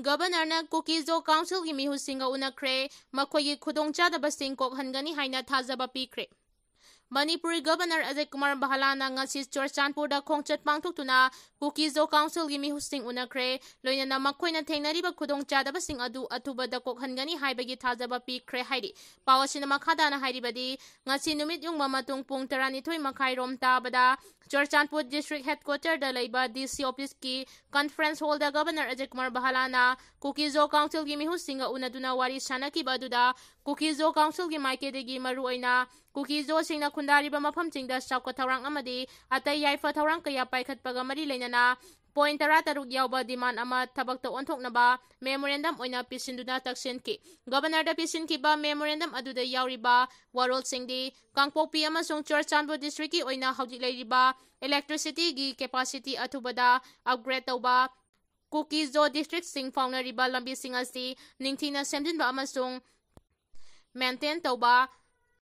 गवर्नरना cookie Zo council की मिहुसिंगा उनखरे मखोई खुदोंचादबसिंग कोकहनगनी हाइना थाजबा पीखरे। मणिपुरी गवर्नर अजय कुमार बहालाना ngasi चुरचानपुरदा खोंचत पांगथोक्तुना कुकीजो काउंसिल की मिहुसिंग उनखरे लोइनना मखोइना थेंगनरिबा खुदोंचादबसिंग अदु अथुबदा कोकहनगनी हाइबगी थाजबा पीखरे हाइरि पावसिना मखादाना हाइरिबदी ngasi नुमित युंगमा मतुंग पुंग 12 मखाइरोम ताबदा चुरचानपुर डिस्ट्रिक्ट हेडक्वार्टर दा लेबा डीसी ऑफिस की कॉन्फ्रेंस हॉल दा गवर्नर अजय कुमार बहालाना कुकीजो काउंसिल की मिहुसिंग उनदुना वारी सानकीबा अदुदा कुकीजो काउंसिल की माइकेदेगी मरुओइना कुकीजो सिंगना खुंदारिबा मफमसिंगदा साउका थौरांग अमदी अतै याइफा थौरांग कया पाइखतपगा मरी लेनना पॉइंट 13 यावबा डिमांड अमा थबक्ता ओंथोकनबा मेमोरेंडम ओइना पिसिंदुना तक्सेनकी गवर्नर दा पिसिनकीबा मेमोरेंडम अदुदा यावरिबा वारोल सिंगदी कांगपोपी अमसुंग चुरचानपुर डिस्ट्रिक्ट की ओइना हौजिक लेरिबा इलेक्ट्रिसिटी की कैपेसिटी अथुबदा अपग्रेड तौबा कुकीजो डिस्ट्रिक्ट सिंग फाउनरिबा लंबी सिंग असि निंगथिना सेमजिनबा अमसुंग मेंटेन तौबा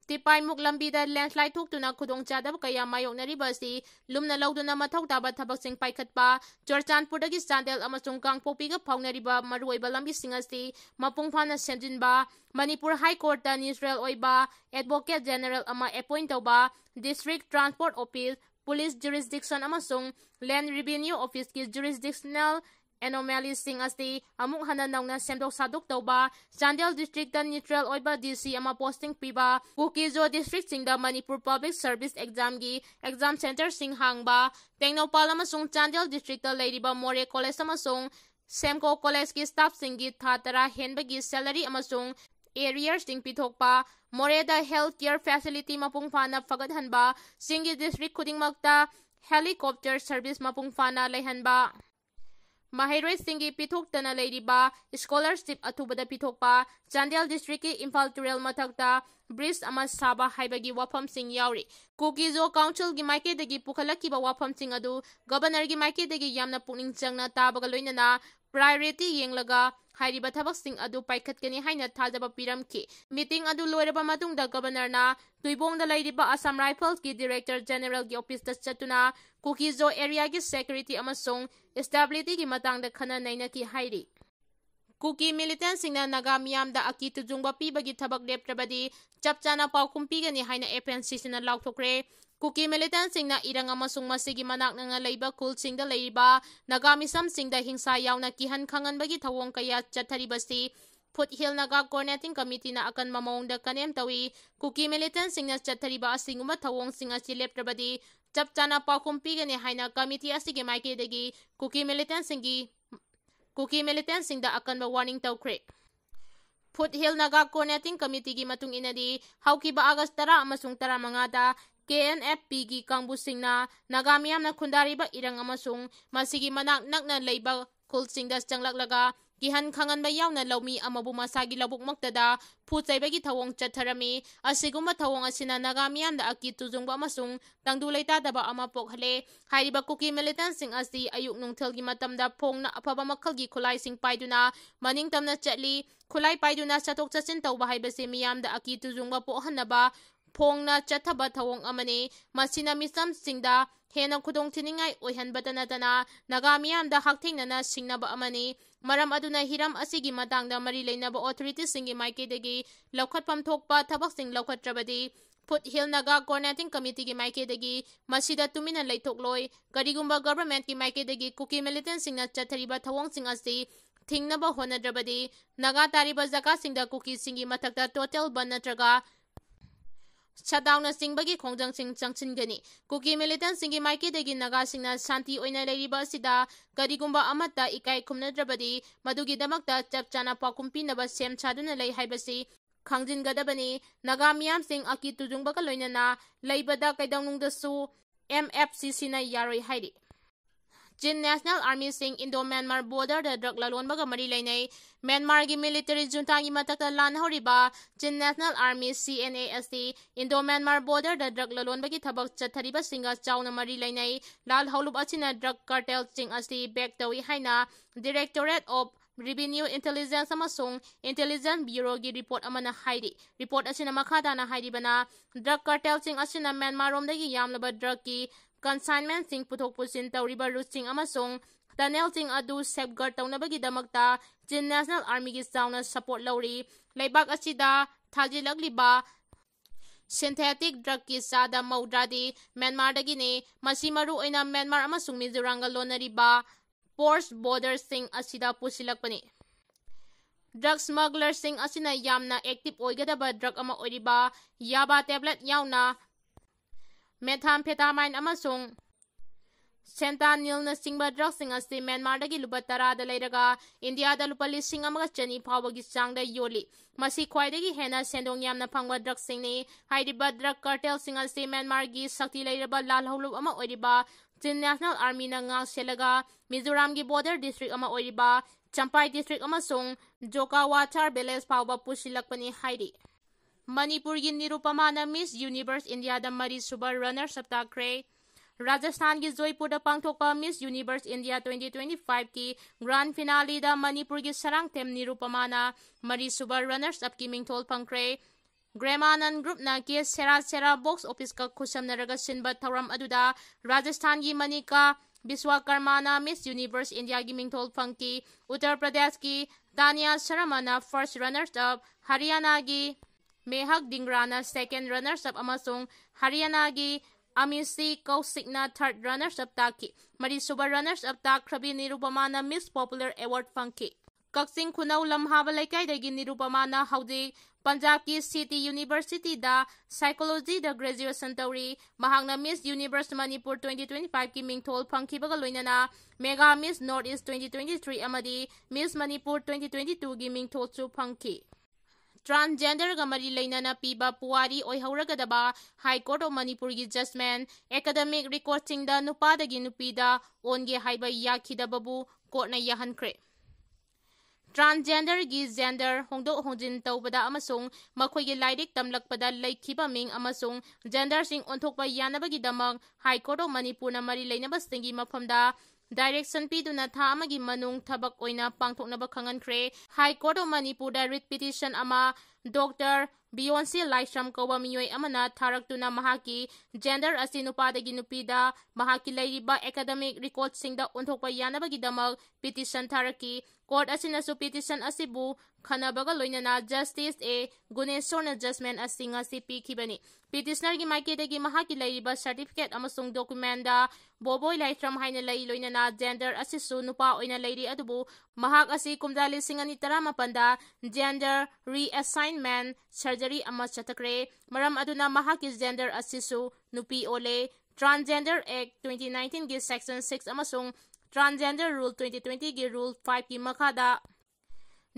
तिपाइमुक लंबीदा लैंडस्लाइड थोक्तुना खुदोंचादब कया मायोक्नरिबसी लुमना लौदुना मथौ ताबा थबकसिंग पाइखतपा चुरचानपुरदगी चांदेल अमसुंग कांगपोपीगा फाउनरिबा मरुओइबा लंबीसिंग असि मपुंग फाना सेमजिनबा मणिपुर हाई कोर्ट दा न्यूट्रल ओइबा एडवोकेट जनरल अमा अपॉइंट तौबा district transport office police jurisdiction अमसुंग लैंड रेवेन्यू ऑफिस की जुरिसडिक्शनल एनोमैलीज सिंग असि अमुक हना नौना सेमदोक सादोक तौबा चांदेल डिस्ट्रिक्ट न्यूट्रल ओइबा डीसी अमा पोस्टिंग पीबा कुकीजो डिस्ट्रिक्ट सिंग दा मणिपुर पब्लिक सर्विस एग्जाम की एग्जाम सेंटर सिंग हांगबा टेक्नोपाल अमसुंग चांदेल डिस्ट्रिक्ट लेरिबा मोरे कॉलेज अमसुंग सेमको कॉलेज की स्टाफ सिंग की था 13 हेनबगी सैलरी अमसुंग एरियर सिंग पिथोकपा मोरेदा हेल्थ केयर फैसिलिटी मपुंग फाना फगतहनबा सिंग डिस्ट्रिक्ट खुदिंगमक्ता हेलीकॉप्टर सर्विस मपुंग फाना लेहनबा Mahiroi Singi Pithoktana Ladiba, Scholarship Atubada Pitokpa, Chandel District Impal Turel Matakta, Bris Amas Saba Haibagi Wapam Sing Yauri, Kukizo Council Gimaike de Pukalaki Wapam Sing Adu, Governor Gimaike de Yamna Puning Jangna Tabagaloinana, Priority Yanglaga, Hairi Batabak Sing Adu Paikatkani Haina Tadaba Piramki, Meeting Adu Loreba Matung the Governor na, Tuibong the Ladiba Assam Rifles ki Director General ki Office the Chatuna, Kukizo Area ki Security Amasong, Stability ki Matang the Kana Naina ki Hairi. Kuki militant sing na naga miyam da aki tujungba pibagi tabak leptrabadi, Chapchana Pau Kumpigani Haina FNC na Lautokre, Kuki militant sing na irang amasung masigi manak nga labor kul sing da laiba, nagamisam sing da hingsa yaw na kihan kangan bagi tawong kaya chataribasi, Foothill Naga Coordinating Committee na AKANBA maong da kanem tawi, Kuki militant sing na chatariba asinguma tawong sing asi leptrabadi, Chapchana Pau Kumpigani Haina Committee asigi maike degi, Kuki militant sing da AKANBA warning tawkre. Foothill Naga Coordinating Committee gi matung inadi, hauki ba August 10 amasung 10 mangada, KNFP gi kangbu sing na nagamiyam na kundari ba irang amasung masigi manak na leiba kul sing das changlaglaga gihan khangan ba yaw na lawmi amabu masagi labuk maktada putsay bagi thawong chatharami asiguma thawong asina nagamiyam da aki tujungba amasung tangdulay tadaba ama pokhale hairiba Kuki militant sing asi ayuk nungthel gi matamda phong na apaba makhal gi khulai sing paiduna maning tamna chatli khulai paiduna chatok chachin tawba haibase miyam da aki tujungba pohanaba Pongna Chathaba Tawong Amane, Masina Misam Singda, Hena Kudong Tiningai, Ohan Batanatana, Nagamiam da Hakting Nana Singnaba Amane, Maram Aduna Hiram Asigi Matang da Marilay Naba authorities singing Maike Degi, Lokat Pam Tokpa, Tabaksing Lokat Trabadi, Foothill Naga Coordinating Committee ki Maike Degi, Masida Tumina Laitokloy, Garigumba Government ki Maike Degi, Kuki militant sing na Chatariba Tawong Sing Asi, Tingnaba Hona Drabadi, Naga Tariba Zaka Sing da Kuki Singi Matakta Total Banatraga, Shutdown na singbagi kongjang sing changchingani. Kuki militant singi maike degi naga singna shanti oina leiriba sida karigumba amata ikai kumnadrabadi madugi damakta chapchana pakumpi naba sem chaduna lei haibasi khangjin gadabani naga miyam sing aki tujungba ka loinana leibada kaidawnungda su MFCC na yaroi hairi. Jin National Army sing Indo-Myanmar border da drug lalonbaga mari lainay Myanmar gi military junta gi matakta lan horiba Jin National Army CNASD Indo-Myanmar border da drug lalonbagi thabak chathariba singa chawna mari lainay lal haulub achina drug cartel sing asli back tawi haina Directorate of Revenue Intelligence amasung Intelligence Bureau gi report amana hairi report asina makhada na hairi bana drug cartel sing asina Myanmar romdagi yamlaba drug ki consignment sing puthok pusin tawriba route sing amasung ꯇꯅꯦꯜꯁꯤꯡ ꯑꯗꯨ ꯁꯦꯐꯒꯥꯔꯗ ꯇꯧꯅꯕꯒꯤꯗꯃꯛꯇ ꯆꯤꯟ national ꯑꯥꯔꯃꯤꯒꯤ ꯆꯥꯎꯅ support ꯂꯧꯔꯤ꯫ ꯂꯩꯕꯥꯛ ꯑꯁꯤꯗ ꯊꯥꯖꯤꯜꯂꯛꯂꯤꯕ synthetic ꯗ꯭ꯔꯒꯀꯤ ꯆꯥꯗ 60ꯗꯤ ꯃ꯭ꯌꯥꯟꯃꯥꯔꯗꯒꯤꯅꯤ꯫ ꯃꯁꯤ ꯃꯔꯨꯑꯣꯏꯅ ꯃ꯭ꯌꯥꯟꯃꯥꯔ ꯑꯃꯁꯨꯡ ꯃꯤꯖꯣꯔꯥꯝꯒ ꯂꯣꯟꯅꯔꯤꯕ ꯄꯣꯔꯠ ꯕꯣꯔꯗꯔꯁꯤꯡ ꯑꯁꯤꯗ ꯄꯨꯁꯤꯜꯂꯛꯄꯅꯤ꯫ ꯗ꯭ꯔꯒ ꯁ꯭ꯃꯒꯂꯔꯁꯤꯡ ꯑꯁꯤꯅ ꯌꯥꯝꯅ ꯑꯦꯛꯇꯤꯚ ꯑꯣꯏꯒꯗꯕ ꯗ꯭ꯔꯒ ꯑꯃ ꯑꯣꯏꯔꯤꯕ ꯌꯥꯕꯥ ꯇꯦꯕ꯭ꯂꯦꯠ ꯌꯥꯎꯅ ꯃꯦꯊꯥꯝꯐꯦꯇꯥꯃꯥꯏꯟ ꯑꯃꯁꯨꯡ ꯐꯦꯟꯇꯥꯅꯤꯜꯅꯆꯤꯡꯕ ꯗ꯭ꯔꯒꯁꯤꯡ ꯑꯁꯤ ꯃ꯭ꯌꯥꯟꯃꯥꯔꯗꯒꯤ ꯂꯨꯄꯥ 10ꯗ ꯂꯩꯔꯒ ꯏꯟꯗꯤꯌꯥꯗ ꯂꯨꯄꯥ 1,100 ꯐꯥꯎꯕꯒꯤ ꯆꯥꯡꯗ ꯌꯣꯜꯂꯤ꯫ ꯃꯁꯤ ꯈ꯭ꯋꯥꯏꯗꯒꯤ ꯍꯦꯟꯅ ꯁꯦꯟꯗꯣꯡ ꯌꯥꯝꯅ ꯐꯪꯕ ꯗ꯭ꯔꯒꯁꯤꯡꯅꯤ꯫ ꯍꯥꯏꯔꯤꯕ ꯗ꯭ꯔꯒ ꯀꯥꯔꯇꯦꯜꯁꯤꯡ ꯑꯁꯤ ꯃ꯭ꯌꯥꯟꯃꯥꯔꯒꯤ ꯁꯛꯇꯤ ꯂꯩꯔꯕ ꯂꯥꯜꯍꯧꯂꯨꯞ ꯑꯃ ꯑꯣꯏꯔꯤꯕ ꯆꯤꯟ ꯅꯦꯁꯅꯦꯜ ꯑꯥꯔꯃꯤꯅ ꯉꯥꯛꯁꯦꯜꯂꯒ ꯃꯤꯖꯣꯔꯥꯝꯒꯤ ꯕꯣꯔꯗꯔ ꯗꯤꯁꯇ꯭ꯔꯤꯛ ꯑꯃ ꯑꯣꯏꯔꯤꯕ ꯆꯝꯄꯥꯏ ꯗꯤꯁꯇ꯭ꯔꯤꯛ ꯑꯃꯁꯨꯡ ꯖꯣꯀꯥꯋꯥꯊꯥꯔ ꯚꯤꯂꯦꯖ ꯐꯥꯎꯕ ꯄꯨꯁꯤꯜꯂꯛꯄꯅꯤ ꯍꯥꯏꯔꯤ꯫ ꯃꯅꯤꯄꯨꯔꯒꯤ ꯅꯤꯔꯨꯄꯃꯥꯅ ꯃꯤꯁ ꯌꯨꯅꯤꯚꯔꯁ ꯏꯟꯗꯤꯌꯥꯗ 3ꯁꯨꯕ ꯔꯅꯔꯁ ꯑꯞ ꯇꯥꯈ꯭ꯔꯦ꯫ ꯔꯥꯖꯁꯊꯥꯟꯒꯤ ꯖꯣꯏꯄꯨꯔꯗ ꯄꯥꯡꯊꯣꯛꯄ ꯃꯤꯁ ꯌꯨꯅꯤꯚꯔꯁ ꯏꯟꯗꯤꯌꯥ 2025ꯀꯤ ꯒ꯭ꯔꯥꯟ ꯐꯤꯅꯥꯂꯤꯗ ꯃꯅꯤꯄꯨꯔꯒꯤ ꯁꯥꯔꯥꯡꯊꯦꯝ ꯅꯤꯔꯨꯄꯃꯥꯅ 3ꯁꯨꯕ ꯔꯅꯔꯁ ꯑꯞꯀꯤ ꯃꯤꯡꯊꯣꯜ ꯐꯪꯈ꯭ꯔꯦ꯫ ꯒ꯭ꯔꯦꯃꯥꯅꯟ ꯒ꯭ꯔꯨꯞꯅ ꯀꯦ ꯁꯦꯔꯥ ꯁꯦꯔꯥ ꯕꯣꯛꯁ ꯑꯣꯐꯤꯁꯀ ꯈꯨꯠꯁꯝꯅꯔꯒ ꯁꯤꯟꯕ ꯊꯧꯔꯝ ꯑꯗꯨꯗ ꯔꯥꯖꯁꯊꯥꯟꯒꯤ ꯃꯅꯤꯀꯥ ꯕꯤꯁ꯭ꯋꯥꯀꯔꯃꯥꯅ ꯃꯤꯁ ꯌꯨꯅꯤꯚꯔꯁ ꯏꯟꯗꯤꯌꯥꯒꯤ ꯃꯤꯡꯊꯣꯜ ꯐꯪꯈꯤ꯫ ꯎꯠꯇꯔ ꯄ꯭ꯔꯗꯦꯁꯀꯤ ꯇꯥꯅꯤꯌꯥ ꯁꯔꯃꯥꯅ ꯐꯥꯔꯁꯠ ꯔꯅꯔꯁ ꯑꯞ, ꯍꯔꯤꯌꯥꯅꯥꯒꯤ ꯃꯦꯍꯛ ꯗꯤꯡꯒ꯭ꯔꯥꯅ ꯁꯦꯀꯦꯟꯗ ꯔꯅꯔꯁ ꯑꯞ ꯑꯃꯁꯨꯡ ꯍꯔꯤꯌꯥꯅꯥꯒꯤ ꯑꯃꯤꯁꯤ ꯀꯧꯁꯤꯛꯅ ꯊꯥꯔꯗ ꯔꯅꯔꯁ ꯑꯞ ꯇꯥꯈꯤ꯫ 3ꯁꯨꯕ ꯔꯅꯔꯁ ꯑꯞ ꯇꯥꯈ꯭ꯔꯕꯤ ꯅꯤꯔꯨꯄꯃꯥꯅ ꯃꯤꯁ ꯄꯣꯄꯨꯂꯔ ꯑꯦꯋꯥꯔꯗ ꯐꯪꯈꯤ꯫ ꯀꯛꯆꯤꯡ ꯈꯨꯅꯧ ꯂꯝꯍꯥꯕ ꯂꯩꯀꯥꯏꯗꯒꯤ ꯅꯤꯔꯨꯄꯃꯥꯅ ꯍꯧꯖꯤꯛ ꯄꯟꯖꯥꯕꯀꯤ ꯁꯤꯇꯤ ꯌꯨꯅꯤꯚꯔꯁꯤꯇꯤꯗ ꯁꯥꯏꯀꯣꯂꯣꯖꯤꯗ ꯒ꯭ꯔꯦꯖꯨꯑꯦꯁꯟ ꯇꯧꯔꯤ꯫ ꯃꯍꯥꯛꯅ ꯃꯤꯁ ꯌꯨꯅꯤꯚꯔꯁ ꯃꯅꯤꯄꯨꯔ 2025ꯀꯤ ꯃꯤꯡꯊꯣꯜ ꯐꯪꯈꯤꯕꯒ ꯂꯣꯏꯅꯅ ꯃꯦꯒꯥ ꯃꯤꯁ ꯅꯣꯔꯊ ꯏꯁꯠ 2023 ꯑꯃꯗꯤ ꯃꯤꯁ ꯃꯅꯤꯄꯨꯔ 2022ꯒꯤ ꯃꯤꯡꯊꯣꯜꯁꯨ ꯐꯪꯈꯤ꯫ ꯇ꯭ꯔꯥꯟꯁꯖꯦꯟꯗꯔꯒ ꯃꯔꯤ ꯂꯩꯅꯅ ꯄꯤꯕ ꯄꯨꯋꯥꯔꯤ ꯑꯣꯏꯍꯧꯔꯒꯗꯕ ꯍꯥꯏ ꯀꯣꯔꯠ ꯑꯣꯐ ꯃꯅꯤꯄꯨꯔꯒꯤ ꯖꯖꯃꯦꯟꯠ ꯑꯦꯀꯥꯗꯦꯃꯤꯛ ꯔꯦꯀꯣꯔꯗꯁꯤꯡꯗ ꯅꯨꯄꯥꯗꯒꯤ ꯅꯨꯄꯤꯗ ꯑꯣꯟꯒꯦ ꯍꯥꯏꯕ ꯌꯥꯈꯤꯗꯕꯕꯨ ꯀꯣꯔꯠꯅ ꯌꯥꯍꯟꯈ꯭ꯔꯦ꯫ ꯇ꯭ꯔꯥꯟꯁꯖꯦꯟꯗꯔꯒꯤ ꯖꯦꯟꯗꯔ ꯍꯣꯡꯗꯣꯛ ꯍꯣꯡꯖꯤꯟ ꯇꯧꯕꯗ ꯑꯃꯁꯨꯡ ꯃꯈꯣꯏꯒꯤ ꯂꯥꯏꯔꯤꯛ ꯇꯝꯂꯛꯄꯗ ꯂꯩꯈꯤꯕ ꯃꯤꯡ ꯑꯃꯁꯨꯡ ꯖꯦꯟꯗꯔꯁꯤꯡ ꯑꯣꯟꯊꯣꯛꯄ ꯌꯥꯅꯕꯒꯤꯗꯃꯛ ꯍꯥꯏ ꯀꯣꯔꯠ ꯑꯣꯐ ꯃꯅꯤꯄꯨꯔꯅ ꯃꯔꯤ ꯂꯩꯅꯕꯁꯤꯡꯒꯤ ꯃꯐꯝꯗ ꯗꯥꯏꯔꯦꯛꯁꯟ ꯄꯤꯗꯨꯅ ꯊꯥ ꯑꯃꯒꯤ ꯃꯅꯨꯡ ꯊꯕꯛ ꯑꯣꯏꯅ ꯄꯥꯡꯊꯣꯛꯅꯕ ꯈꯪꯍꯟꯈ꯭ꯔꯦ꯫ ꯍꯥꯏ ꯀꯣꯔꯠ ꯑꯣꯐ ꯃꯅꯤꯄꯨꯔꯗ ꯔꯤꯠ ꯄꯤꯇꯤꯁꯟ ꯑꯃ ꯗꯣꯛꯇꯔ ꯕꯤꯌꯣꯟꯁꯤ ꯂꯥꯏꯁ꯭ꯔꯝ ꯀꯧꯕ ꯃꯤꯑꯣꯏ ꯑꯃꯅ ꯊꯥꯔꯛꯇꯨꯅ ꯃꯍꯥꯛꯀꯤ ꯖꯦꯟꯗꯔ ꯑꯁꯤ ꯅꯨꯄꯥꯗꯒꯤ ꯅꯨꯄꯤꯗ ꯃꯍꯥꯛꯀꯤ ꯂꯩꯔꯤꯕ ꯑꯦꯀꯥꯗꯦꯃꯤꯛ ꯔꯦꯀꯣꯔꯗꯁꯤꯡꯗ ꯑꯣꯟꯊꯣꯛꯄ ꯌꯥꯅꯕꯒꯤꯗꯃꯛ ꯄꯤꯇꯤꯁꯟ ꯊꯥꯔꯛꯈꯤ꯫ ꯀꯣꯔꯠ ꯑꯁꯤꯅꯁꯨ ꯄꯤꯇꯤꯁꯟ ꯑꯁꯤꯕꯨ ꯈꯟꯅꯕꯒ ꯂꯣꯏꯅꯅ ꯖꯁꯇꯤꯁ ꯑꯦ ꯒꯨꯅꯦꯁꯣꯔꯅ ꯖꯖꯃꯦꯟꯠ ꯑꯁꯤ ꯉꯁꯤ ꯄꯤꯈꯤꯕꯅꯤ꯫ ꯄꯤꯇꯤꯁꯅꯔꯒꯤ ꯃꯥꯏꯀꯩꯗꯒꯤ ꯃꯍꯥꯛꯀꯤ ꯂꯩꯔꯤꯕ ꯁꯔꯇꯤꯐꯤꯀꯦꯠ ꯑꯃꯁꯨꯡ ꯗꯣꯀꯨꯃꯦꯟꯠꯗ ꯕꯣꯕꯣꯏ ꯂꯥꯏꯁ꯭ꯔꯝ ꯍꯥꯏꯅ ꯂꯩ ꯂꯣꯏꯅꯅ ꯖꯦꯟꯗꯔ ꯑꯁꯤꯁꯨ ꯅꯨꯄꯥ ꯑꯣꯏꯅ ꯂꯩꯔꯤ ꯑꯗꯨꯕꯨ ꯃꯍꯥꯛ ꯑꯁꯤ ꯀꯨꯝꯖꯥ 2018ꯗ ꯖꯦꯟꯗꯔ ꯔꯤꯑꯦꯁꯥꯏꯟꯃꯦꯟꯠ ꯁꯔꯖꯔꯤ ꯑꯃ ꯆꯠꯊꯈ꯭ꯔꯦ꯫ ꯃꯔꯝ ꯑꯗꯨꯅ ꯃꯍꯥꯛꯀꯤ ꯖꯦꯟꯗꯔ ꯑꯁꯤꯁꯨ ꯅꯨꯄꯤ ꯑꯣꯜꯂꯦ꯫ ꯇ꯭ꯔꯥꯟꯁꯖꯦꯟꯗꯔ ꯑꯦꯛꯠ 2019ꯒꯤ ꯁꯦꯛꯁꯟ 6 ꯑꯃꯁꯨꯡ ꯇ꯭ꯔꯥꯟꯁꯖꯦꯟꯗꯔ ꯔꯨꯜ 2020ꯒꯤ ꯔꯨꯜ 5ꯀꯤ ꯃꯈꯥꯗ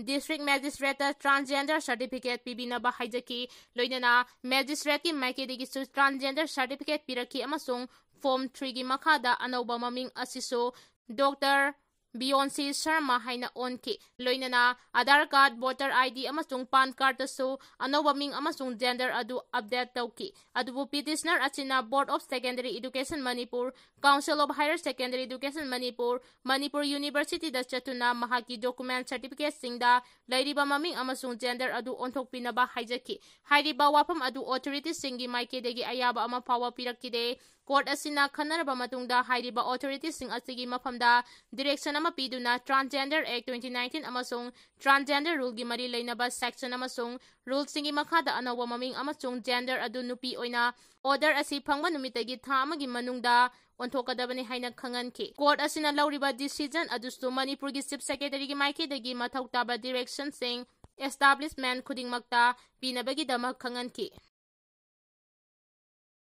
ꯗꯤꯁꯇ꯭ꯔꯤꯛꯠ ꯃꯦꯖꯤꯁꯇ꯭ꯔꯦꯠꯇ ꯇ꯭ꯔꯥꯟꯁꯖꯦꯟꯗꯔ ꯁꯔꯇꯤꯐꯤꯀꯦꯠ ꯄꯤꯕꯤꯅꯕ ꯍꯥꯏꯖꯈꯤ꯫ ꯂꯣꯏꯅꯅ ꯃꯦꯖꯤꯁꯇ꯭ꯔꯦꯠꯀꯤ ꯃꯥꯏꯀꯩꯗꯒꯤꯁꯨ ꯇ꯭ꯔꯥꯟꯁꯖꯦꯟꯗꯔ ꯁꯔꯇꯤꯐꯤꯀꯦꯠ ꯄꯤꯔꯛꯈꯤ ꯑꯃꯁꯨꯡ ꯐꯣꯔꯝ 3ꯒꯤ ꯃꯈꯥꯗ ꯑꯅꯧꯕ ꯃꯃꯤꯡ ꯑꯁꯤꯁꯨ ꯗꯣꯛꯇꯔ ꯕꯤꯌꯣꯟꯁꯤ ꯁꯔꯃ ꯍꯥꯏꯅ ꯑꯣꯟꯈꯤ꯫ ꯂꯣꯏꯅꯅ ꯑꯙꯥꯔ ꯀꯥꯔꯗ, ꯚꯣꯇꯔ ꯑꯥꯏꯗꯤ ꯑꯃꯁꯨꯡ ꯄꯥꯟ ꯀꯥꯔꯗꯇꯁꯨ ꯑꯅꯧꯕ ꯃꯤꯡ ꯑꯃꯁꯨꯡ ꯖꯦꯟꯗꯔ ꯑꯗꯨ ꯑꯞꯗꯦꯠ ꯇꯧꯈꯤ꯫ ꯑꯗꯨꯕꯨ ꯄꯤꯇꯤꯁꯅꯔ ꯑꯁꯤꯅ board of secondary education Manipur, council of higher secondary education Manipur, Manipur ꯌꯨꯅꯤꯚꯔꯁꯤꯇꯤꯗ ꯆꯠꯇꯨꯅ ꯃꯍꯥꯛꯀꯤ ꯗꯣꯀꯨꯃꯦꯟꯠ ꯁꯔꯇꯤꯐꯤꯀꯦꯠꯁꯤꯡꯗ ꯂꯩꯔꯤꯕ ꯃꯃꯤꯡ ꯑꯃꯁꯨꯡ ꯖꯦꯟꯗꯔ ꯑꯗꯨ ꯑꯣꯟꯊꯣꯛꯄꯤꯅꯕ ꯍꯥꯏꯖꯈꯤ꯫ ꯍꯥꯏꯔꯤꯕ ꯋꯥꯐꯝ ꯑꯗꯨ ꯑꯣꯊꯣꯔꯤꯇꯤꯁꯤꯡꯒꯤ ꯃꯥꯏꯀꯩꯗꯒꯤ ꯑꯌꯥꯕ ꯑꯃ ꯐꯥꯎꯕ ꯄꯤꯔꯛꯈꯤꯗꯦ꯫ ꯀꯣꯔꯠ ꯑꯁꯤꯅ ꯈꯟꯅꯔꯕ ꯃꯇꯨꯡꯗ ꯍꯥꯏꯔꯤꯕ ꯑꯣꯊꯣꯔꯤꯇꯤꯁꯤꯡ ꯑꯁꯤꯒꯤ ꯃꯐꯝꯗ ꯗꯤꯔꯦꯛꯁꯟ ꯑꯃ ꯄꯤꯗꯨꯅ ꯇ꯭ꯔꯥꯟꯁꯖꯦꯟꯗꯔ ꯑꯦꯛꯠ 2019 ꯑꯃꯁꯨꯡ ꯇ꯭ꯔꯥꯟꯁꯖꯦꯟꯗꯔ ꯔꯨꯜꯒꯤ ꯃꯔꯤ ꯂꯩꯅꯕ ꯁꯦꯛꯁꯟ ꯑꯃꯁꯨꯡ ꯔꯨꯜꯁꯤꯡꯒꯤ ꯃꯈꯥꯗ ꯑꯅꯧꯕ ꯃꯃꯤꯡ ꯑꯃꯁꯨꯡ ꯖꯦꯟꯗꯔ ꯑꯗꯨ ꯅꯨꯄꯤ ꯑꯣꯏꯅ ꯑꯣꯔꯗꯔ ꯑꯁꯤ ꯐꯪꯕ ꯅꯨꯃꯤꯠꯇꯒꯤ ꯊꯥ ꯑꯃꯒꯤ ꯃꯅꯨꯡꯗ ꯑꯣꯟꯊꯣꯛꯀꯗꯕꯅꯤ ꯍꯥꯏꯅ ꯈꯪꯍꯟꯈꯤ꯫ ꯀꯣꯔꯠ ꯑꯁꯤꯅ ꯂꯧꯔꯤꯕ ꯗꯤꯁꯤꯖꯟ ꯑꯗꯨꯁꯨ ꯃꯅꯤꯄꯨꯔꯒꯤ ꯆꯤꯐ ꯁꯦꯀ꯭ꯔꯦꯇꯔꯤꯒꯤ ꯃꯥꯏꯀꯩꯗꯒꯤ ꯃꯊꯧ ꯇꯥꯕ ꯗꯤꯔꯦꯛꯁꯟꯁꯤꯡ ꯑꯦꯁꯇꯥꯕ꯭ꯂꯤꯁꯃꯦꯟꯠ ꯈꯨꯗꯤꯡꯃꯛꯇ ꯄꯤꯅꯕꯒꯤꯗꯃꯛ ꯈꯪꯍꯟꯈꯤ꯫